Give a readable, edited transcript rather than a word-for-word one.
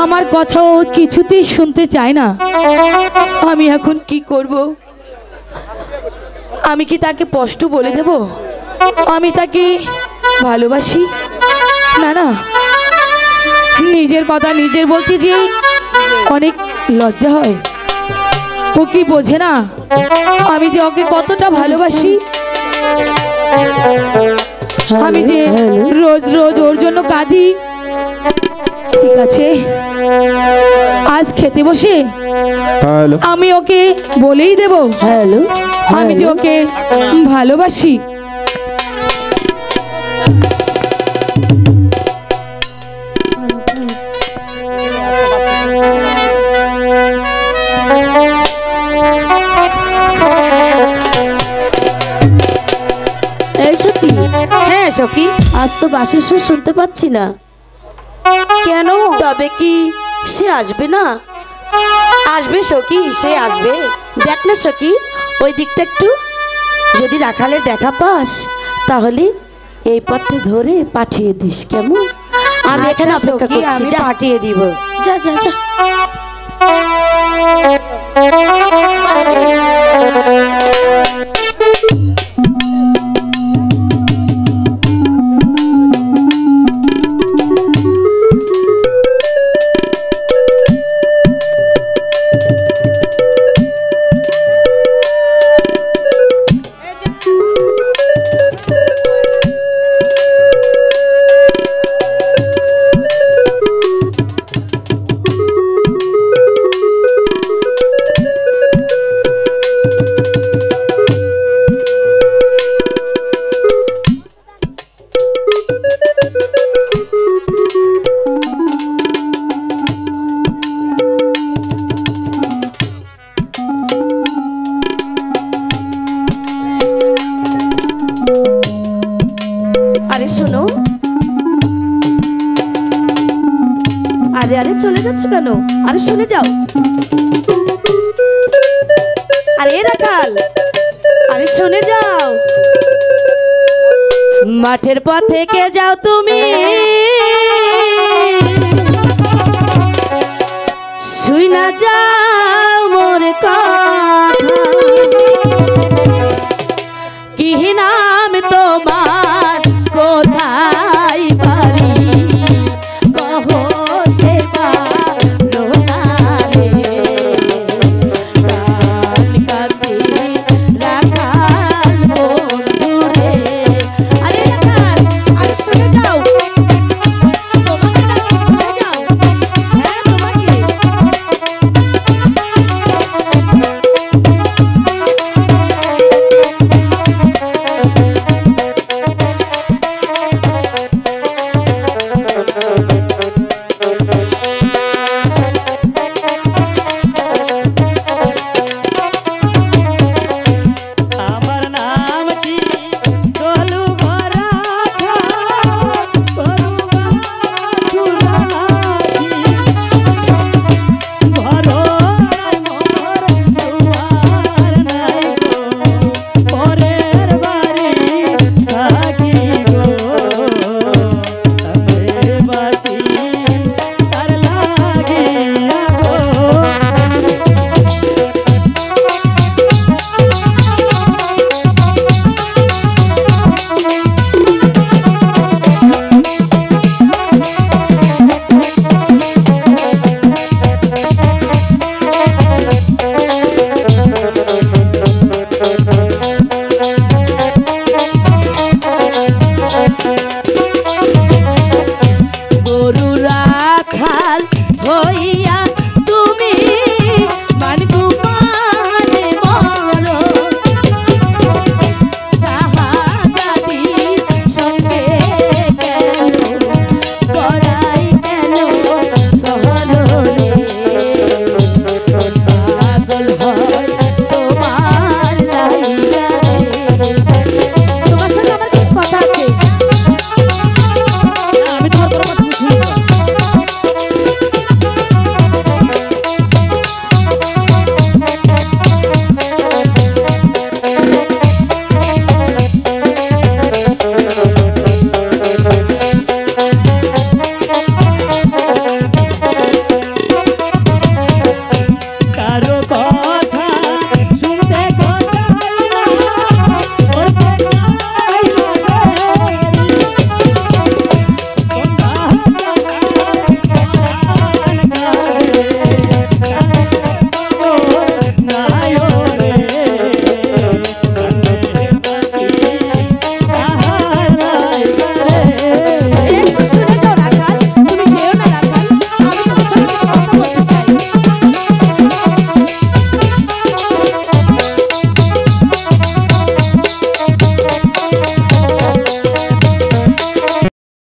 আমার কথাও কিছুতেই শুনতে চায় না। আমি এখন কি করব? আমি কি তাকে স্পষ্ট বলে দেব আমি তাকে ভালোবাসি? না না, নিজের কথা নিজের বলতে যে অনেক লজ্জা হয়। ও কি বোঝে না আমি যে ওকে কতটা ভালোবাসি? আমি যে রোজ রোজ ওর জন্য কাঁদি। ঠিক আছে, আজ খেতে বসে আমি ওকে বলেই দেব আমি যে ওকে ভালোবাসি। হ্যাঁ সখী, আজ তো বাঁশির সুর শুনতে পাচ্ছি না কেন? তবে কি সে আসবে না? আসবে সখী, সে আসবে। দেখ না সখী, ওই দিকটা একটু যদি রাখালের দেখা পাস তাহলে এই পথে ধরে পাঠিয়ে দিস, কেমন? আমি এখানে অপেক্ষা করছি, যা পাঠিয়ে দিব। যা যা যা। আরে চলে যাচ্ছে কেন? আরে শুনে যাও। আরে রাখাল, আরে শুনে যাও। মাঠের পথ থেকে যাও তুমি, শুই না যাও মোর কথা।